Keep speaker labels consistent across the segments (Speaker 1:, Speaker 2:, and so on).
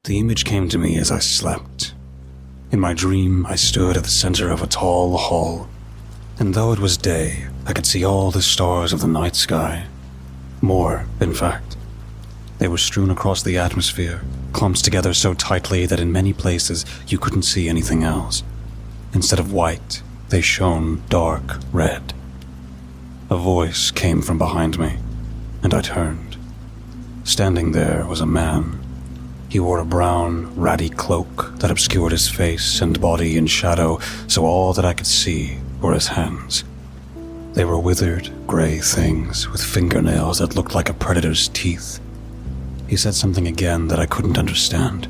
Speaker 1: The image came to me as I slept. In my dream, I stood at the center of a tall hall, and though it was day, I could see all the stars of the night sky. More, in fact. They were strewn across the atmosphere, clumped together so tightly that in many places you couldn't see anything else. Instead of white, they shone dark red. A voice came from behind me, and I turned. Standing there was a man. He wore a brown, ratty cloak that obscured his face and body in shadow, so all that I could see were his hands. They were withered, gray things with fingernails that looked like a predator's teeth. He said something again that I couldn't understand.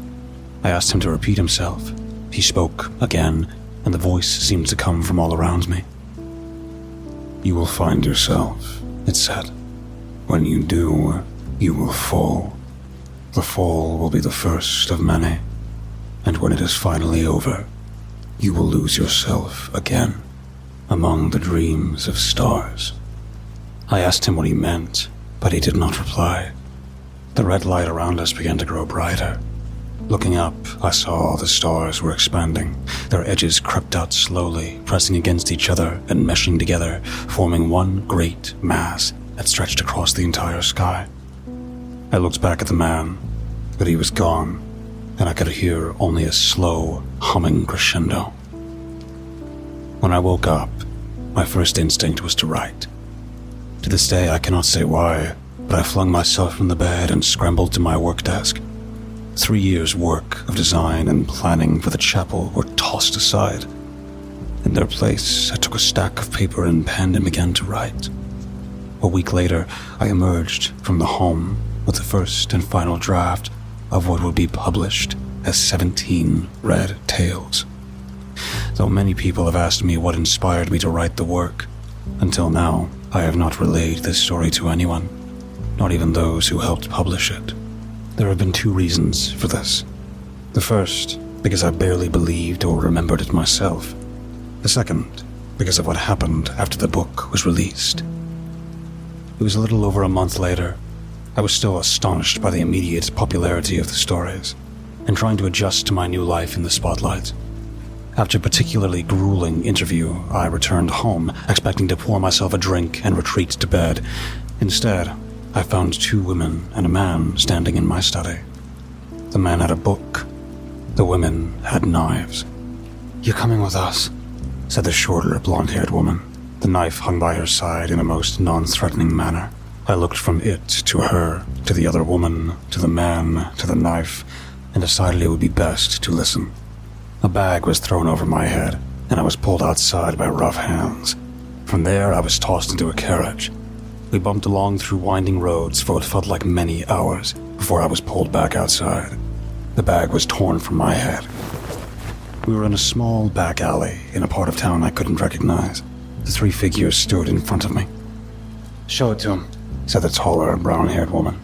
Speaker 1: I asked him to repeat himself. He spoke again, and the voice seemed to come from all around me. "You will find yourself," it said. "When you do, you will fall. The fall will be the first of many, and when it is finally over, you will lose yourself again among the dreams of stars." I asked him what he meant, but he did not reply. The red light around us began to grow brighter. Looking up, I saw the stars were expanding. Their edges crept out slowly, pressing against each other and meshing together, forming one great mass that stretched across the entire sky. I looked back at the man, but he was gone, and I could hear only a slow, humming crescendo. When I woke up, my first instinct was to write. To this day, I cannot say why, but I flung myself from the bed and scrambled to my work desk. 3 years' work of design and planning for the chapel were tossed aside. In their place, I took a stack of paper and pen and began to write. A week later, I emerged from the home with the first and final draft of what would be published as 17 Red Tales. Though many people have asked me what inspired me to write the work, until now I have not relayed this story to anyone, not even those who helped publish it. There have been 2 reasons for this. The first, because I barely believed or remembered it myself. The second, because of what happened after the book was released. It was a little over a month later. I was still astonished by the immediate popularity of the stories, and trying to adjust to my new life in the spotlight. After a particularly grueling interview, I returned home, expecting to pour myself a drink and retreat to bed. Instead, I found 2 women and a man standing in my study. The man had a book. The women had knives. "You're coming with us," said the shorter, blonde-haired woman. The knife hung by her side in a most non-threatening manner. I looked from it to her, to the other woman, to the man, to the knife, and decided it would be best to listen. A bag was thrown over my head, and I was pulled outside by rough hands. From there, I was tossed into a carriage. We bumped along through winding roads for what felt like many hours before I was pulled back outside. The bag was torn from my head. We were in a small back alley in a part of town I couldn't recognize. The 3 figures stood in front of me. "Show it to him," said the taller, brown-haired woman.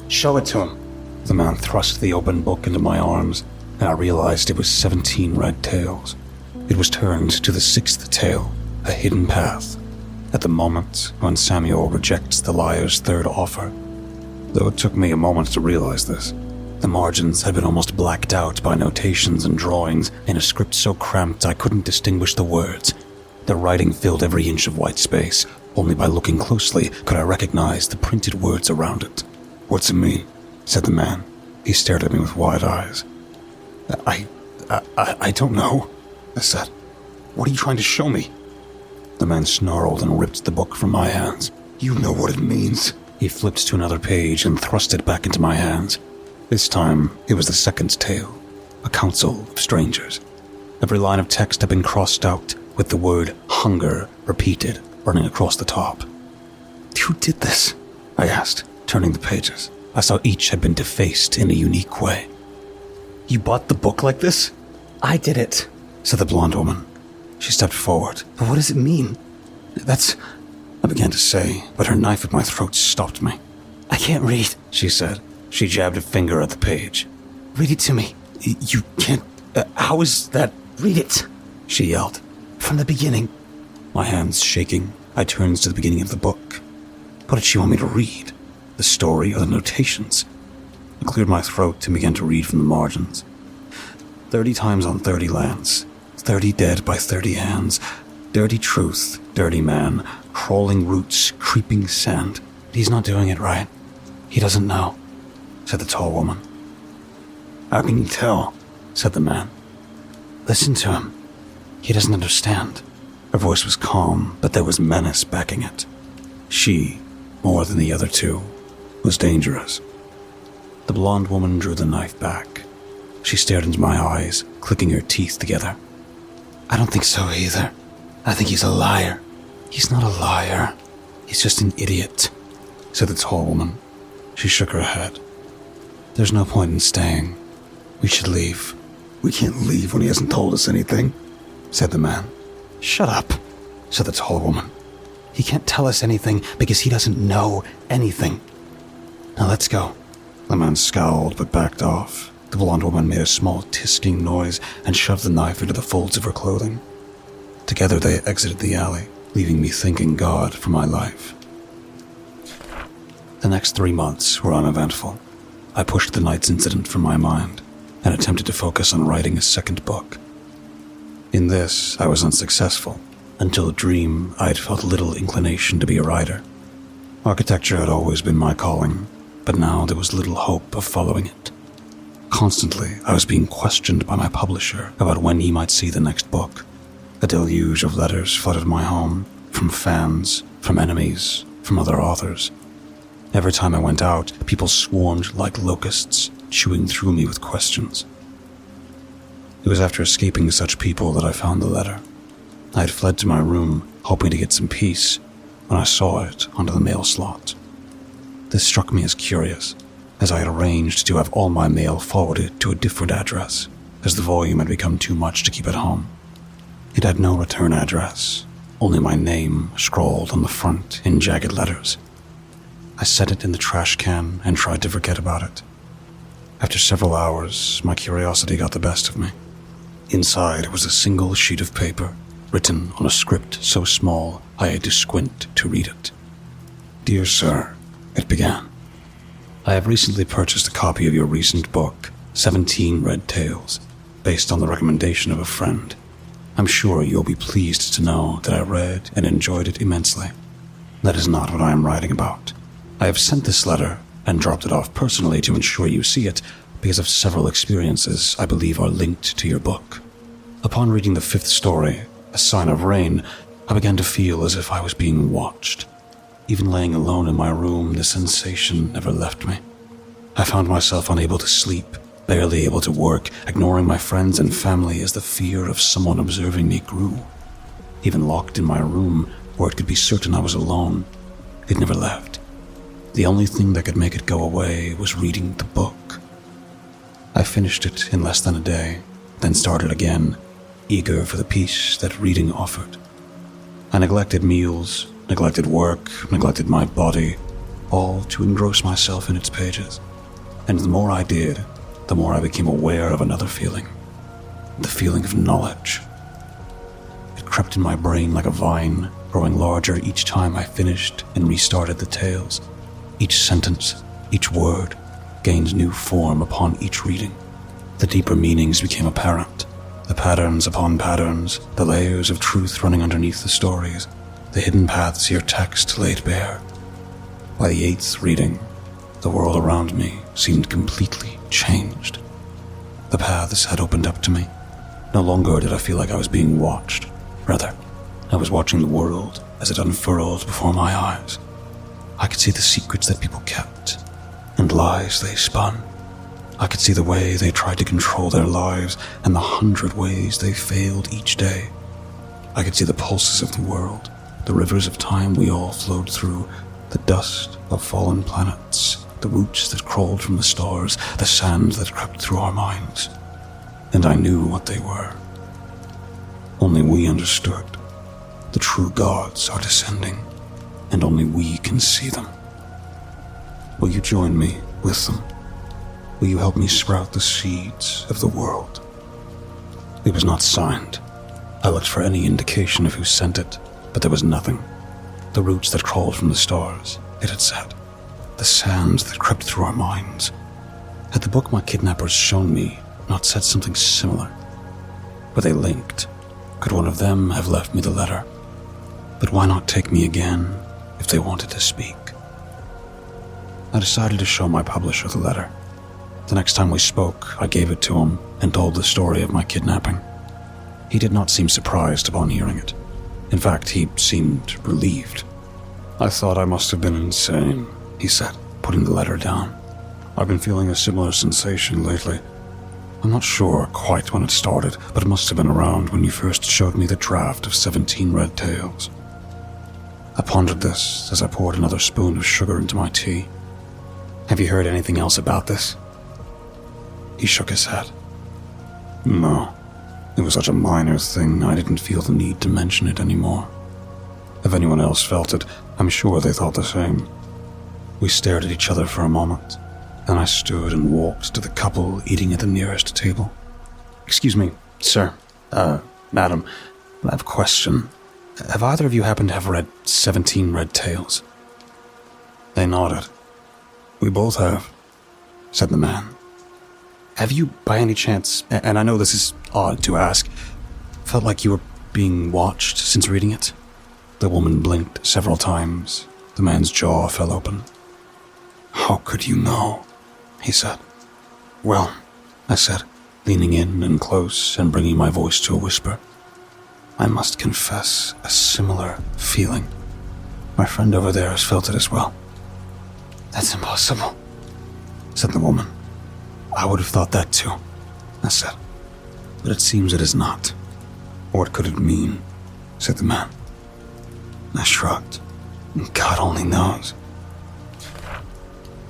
Speaker 1: "Show it to him." The man thrust the open book into my arms, and I realized it was 17 Red Tales. It was turned to the 6th tale, A Hidden Path, at the moment when Samuel rejects the liar's 3rd offer. Though it took me a moment to realize this. The margins had been almost blacked out by notations and drawings in a script so cramped I couldn't distinguish the words. The writing filled every inch of white space. Only by looking closely could I recognize the printed words around it. "What's it mean?" said the man. He stared at me with wide eyes. I don't know," I said. "What are you trying to show me?" The man snarled and ripped the book from my hands. "You know what it means." He flipped to another page and thrust it back into my hands. This time, it was the 2nd tale, A Council of Strangers. Every line of text had been crossed out, with the word hunger repeated, running across the top. "Who did this?" I asked, turning the pages. I saw each had been defaced in a unique way. "You bought the book like this?" "I did it," said the blonde woman. She stepped forward. "But what does it mean?" "That's..." I began to say, but her knife at my throat stopped me. "I can't read," she said. She jabbed a finger at the page. "Read it to me." "You can't... how is that?" "Read it," she yelled. "From the beginning." My hands shaking, I turned to the beginning of the book. What did she want me to read? The story or the notations? I cleared my throat and began to read from the margins. 30 times on 30 lands, 30 dead by 30 hands, dirty truth, dirty man, crawling roots, creeping sand. He's not doing it right. He doesn't know, said the tall woman. How can you tell? Said the man. Listen to him. He doesn't understand. Her voice was calm, but there was menace backing it. She, more than the other two, was dangerous. The blonde woman drew the knife back. She stared into my eyes, clicking her teeth together. I don't think so either. I think he's a liar. He's not a liar. He's just an idiot, said the tall woman. She shook her head. There's no point in staying. We should leave. We can't leave when he hasn't told us anything, said the man. Shut up, said the tall woman. He can't tell us anything because he doesn't know anything. Now let's go. The man scowled but backed off. The blonde woman made a small tisking noise and shoved the knife into the folds of her clothing. Together they exited the alley, leaving me thanking God for my life. The next 3 months were uneventful. I pushed the night's incident from my mind and attempted to focus on writing a second book. In this, I was unsuccessful. Until a dream, I had felt little inclination to be a writer. Architecture had always been my calling, but now there was little hope of following it. Constantly, I was being questioned by my publisher about when he might see the next book. A deluge of letters flooded my home, from fans, from enemies, from other authors. Every time I went out, people swarmed like locusts, chewing through me with questions. It was after escaping such people that I found the letter. I had fled to my room, hoping to get some peace, when I saw it onto the mail slot. This struck me as curious, as I had arranged to have all my mail forwarded to a different address, as the volume had become too much to keep at home. It had no return address, only my name scrawled on the front in jagged letters. I set it in the trash can and tried to forget about it. After several hours, my curiosity got the best of me. Inside was a single sheet of paper, written on a script so small I had to squint to read it. Dear Sir, it began. I have recently purchased a copy of your recent book, 17 Red Tales, based on the recommendation of a friend. I'm sure you'll be pleased to know that I read and enjoyed it immensely. That is not what I am writing about. I have sent this letter and dropped it off personally to ensure you see it because of several experiences I believe are linked to your book. Upon reading the 5th story, A Sign of Rain, I began to feel as if I was being watched. Even laying alone in my room, the sensation never left me. I found myself unable to sleep, barely able to work, ignoring my friends and family as the fear of someone observing me grew. Even locked in my room, where it could be certain I was alone, it never left. The only thing that could make it go away was reading the book. I finished it in less than a day, then started again, eager for the peace that reading offered. I neglected meals, neglected work, neglected my body, all to engross myself in its pages. And the more I did, the more I became aware of another feeling, the feeling of knowledge. It crept in my brain like a vine, growing larger each time I finished and restarted the tales. Each sentence, each word, gained new form upon each reading. The deeper meanings became apparent, the patterns upon patterns, the layers of truth running underneath the stories, the hidden paths your text laid bare. By the 8th reading, the world around me seemed completely changed. The paths had opened up to me. No longer did I feel like I was being watched. Rather, I was watching the world as it unfurled before my eyes. I could see the secrets that people kept, and lies they spun. I could see the way they tried to control their lives, and the 100 ways they failed each day. I could see the pulses of the world, the rivers of time we all flowed through, the dust of fallen planets, the roots that crawled from the stars, the sand that crept through our minds. And I knew what they were. Only we understood. The true gods are descending, and only we can see them. Will you join me with them? Will you help me sprout the seeds of the world? It was not signed. I looked for any indication of who sent it, but there was nothing. The roots that crawled from the stars, it had said. The sands that crept through our minds. Had the book my kidnappers shown me not said something similar? Were they linked? Could one of them have left me the letter? But why not take me again if they wanted to speak? I decided to show my publisher the letter. The next time we spoke, I gave it to him and told the story of my kidnapping. He did not seem surprised upon hearing it. In fact, he seemed relieved. "I thought I must have been insane," he said, putting the letter down. "I've been feeling a similar sensation lately. I'm not sure quite when it started, but it must have been around when you first showed me the draft of 17 Red Tails." I pondered this as I poured another spoon of sugar into my tea. "Have you heard anything else about this?" He shook his head. "No. It was such a minor thing, I didn't feel the need to mention it anymore. If anyone else felt it, I'm sure they thought the same." We stared at each other for a moment. Then I stood and walked to the couple eating at the nearest table. "Excuse me, sir. Madam, I have a question. Have either of you happened to have read 17 Red Tails?" They nodded. "We both have," said the man. "Have you, by any chance, and I know this is odd to ask, felt like you were being watched since reading it?" The woman blinked several times. The man's jaw fell open. "How could you know?" he said. "Well," I said, leaning in and close and bringing my voice to a whisper, "I must confess a similar feeling. My friend over there has felt it as well." "That's impossible," said the woman. "I would have thought that too," I said. "But it seems it is not." "What could it mean?" said the man. I shrugged. "God only knows."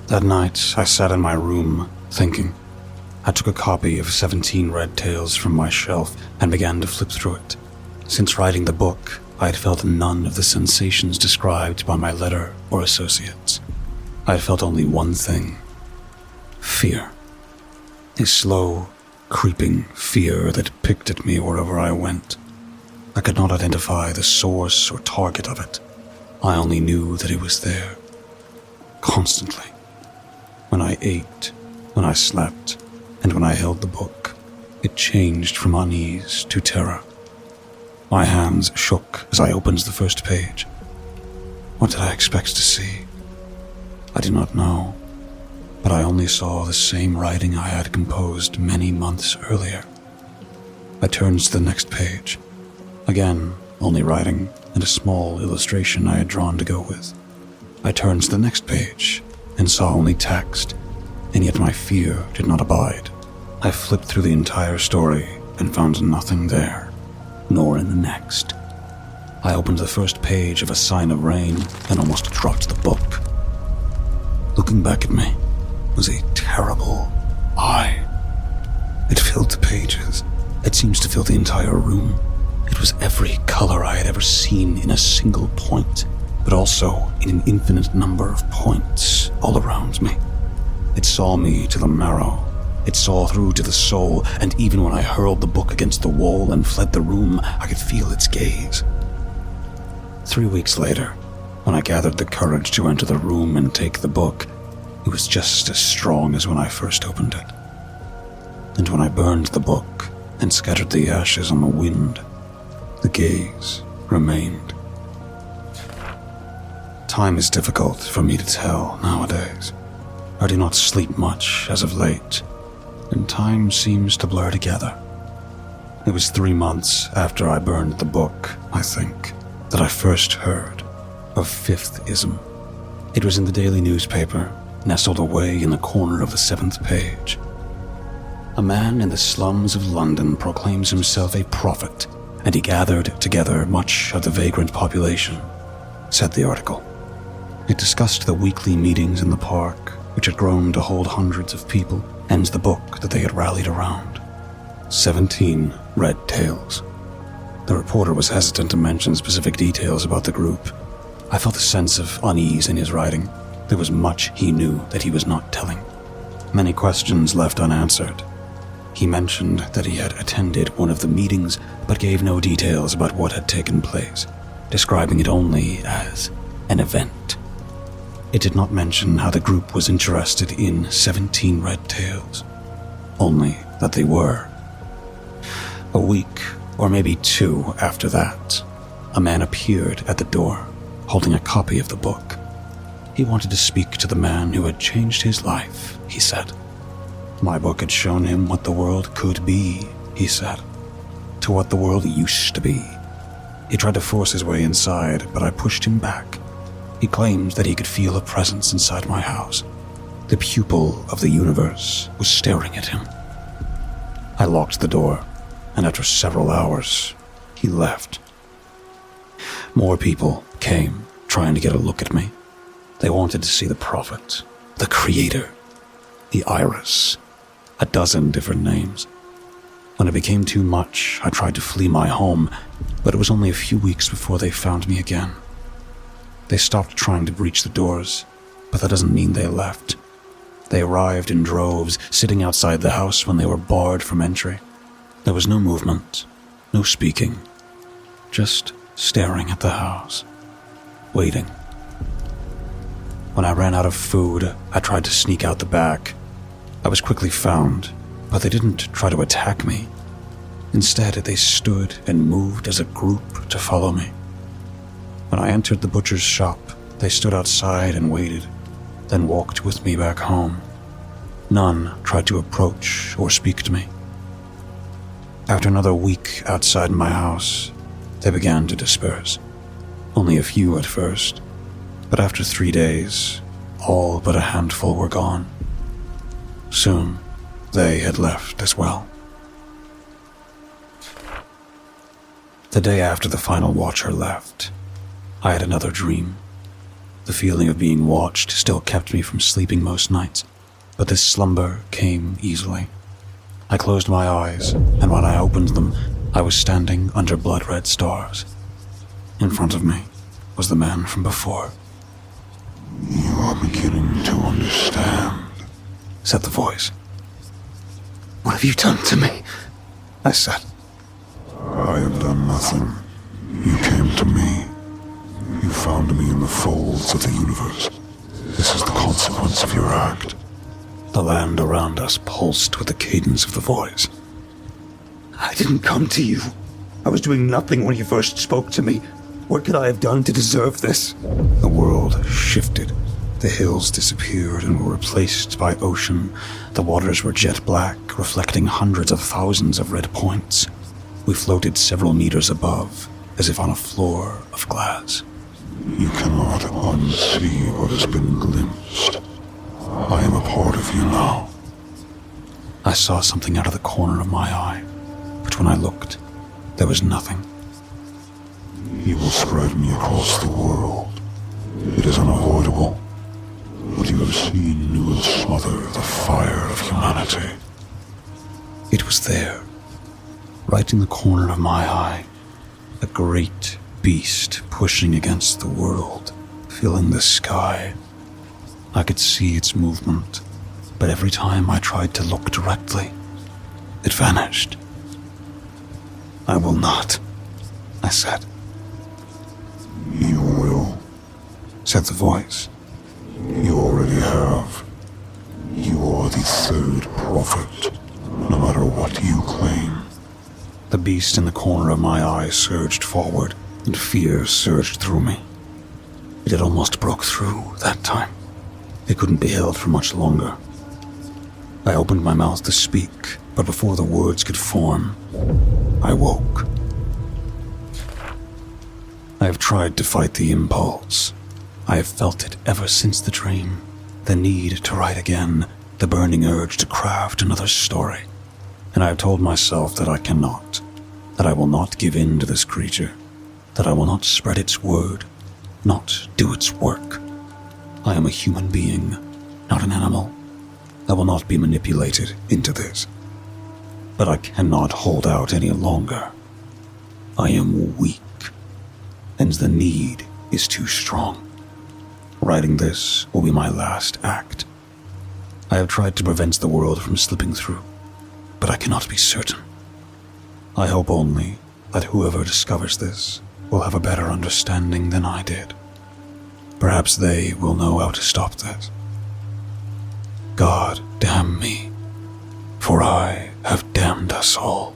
Speaker 1: That night, I sat in my room, thinking. I took a copy of 17 Red Tails from my shelf and began to flip through it. Since writing the book, I had felt none of the sensations described by my letter or associates. I had felt only one thing: fear. A slow, creeping fear that picked at me wherever I went. I could not identify the source or target of it. I only knew that it was there. Constantly. When I ate, when I slept, and when I held the book, it changed from unease to terror. My hands shook as I opened the first page. What did I expect to see? I do not know, but I only saw the same writing I had composed many months earlier. I turned to the next page. Again, only writing and a small illustration I had drawn to go with. I turned to the next page and saw only text, and yet my fear did not abide. I flipped through the entire story and found nothing there, nor in the next. I opened the first page of A Sign of Rain and almost dropped the book. Looking back at me was a terrible eye. It filled the pages. It seems to fill the entire room. It was every color I had ever seen in a single point, but also in an infinite number of points all around me. It saw me to the marrow. It saw through to the soul, and even when I hurled the book against the wall and fled the room, I could feel its gaze. 3 weeks later, when I gathered the courage to enter the room and take the book, it was just as strong as when I first opened it. And when I burned the book and scattered the ashes on the wind, the gaze remained. Time is difficult for me to tell nowadays. I do not sleep much as of late, and time seems to blur together. It was 3 months after I burned the book, I think, that I first heard of Fifth Ism. It was in the daily newspaper, nestled away in the corner of the 7th page. A man in the slums of London proclaims himself a prophet, and he gathered together much of the vagrant population, said the article. It discussed the weekly meetings in the park, which had grown to hold hundreds of people, and the book that they had rallied around. 17 Red Tails. The reporter was hesitant to mention specific details about the group. I felt a sense of unease in his writing. There was much he knew that he was not telling. Many questions left unanswered. He mentioned that he had attended one of the meetings, but gave no details about what had taken place, describing it only as an event. It did not mention how the group was interested in 17 red tails, only that they were. A week, or maybe 2 after that, a man appeared at the door, holding a copy of the book. He wanted to speak to the man who had changed his life, he said. My book had shown him what the world could be, he said, to what the world used to be. He tried to force his way inside, but I pushed him back. He claimed that he could feel a presence inside my house. The pupil of the universe was staring at him. I locked the door, and after several hours, he left. More people came, trying to get a look at me. They wanted to see the prophet, the creator, the iris, a dozen different names. When it became too much, I tried to flee my home, but it was only a few weeks before they found me again. They stopped trying to breach the doors, but that doesn't mean they left. They arrived in droves, sitting outside the house when they were barred from entry. There was no movement, no speaking, just staring at the house, waiting. When I ran out of food, I tried to sneak out the back. I was quickly found, but they didn't try to attack me. Instead, they stood and moved as a group to follow me. When I entered the butcher's shop, they stood outside and waited, then walked with me back home. None tried to approach or speak to me. After another week outside my house, they began to disperse. Only a few at first, but after 3 days, all but a handful were gone. Soon, they had left as well. The day after the final watcher left, I had another dream. The feeling of being watched still kept me from sleeping most nights, but this slumber came easily. I closed my eyes, and when I opened them, I was standing under blood-red stars. In front of me was the man from before.
Speaker 2: You are beginning to understand,
Speaker 1: said the voice. What have you done to me? I said.
Speaker 2: I have done nothing. You came to me. You found me in the folds of the universe. This is the consequence of your act.
Speaker 1: The land around us pulsed with the cadence of the voice. I didn't come to you. I was doing nothing when you first spoke to me. What could I have done to deserve this? The world shifted. The hills disappeared and were replaced by ocean. The waters were jet black, reflecting hundreds of thousands of red points. We floated several meters above, as if on a floor of glass.
Speaker 2: You cannot unsee what has been glimpsed. I am a part of you now.
Speaker 1: I saw something out of the corner of my eye, but when I looked, there was nothing.
Speaker 2: You will spread me across the world. It is unavoidable. What you have seen will smother the fire of humanity.
Speaker 1: It was there, right in the corner of my eye, a great beast pushing against the world, filling the sky. I could see its movement, but every time I tried to look directly, it vanished. I will not, I said.
Speaker 2: You will,
Speaker 1: said the voice.
Speaker 2: You already have. You are the third prophet, no matter what you claim.
Speaker 1: The beast in the corner of my eye surged forward, and fear surged through me. It had almost broke through that time. It couldn't be held for much longer. I opened my mouth to speak, but before the words could form, I woke. I have tried to fight the impulse. I have felt it ever since the dream. The need to write again, the burning urge to craft another story. And I have told myself that I cannot, that I will not give in to this creature, that I will not spread its word, not do its work. I am a human being, not an animal. I will not be manipulated into this. But I cannot hold out any longer. I am weak, and the need is too strong. Writing this will be my last act. I have tried to prevent the world from slipping through, but I cannot be certain. I hope only that whoever discovers this will have a better understanding than I did. Perhaps they will know how to stop that. God damn me, for I have damned us all.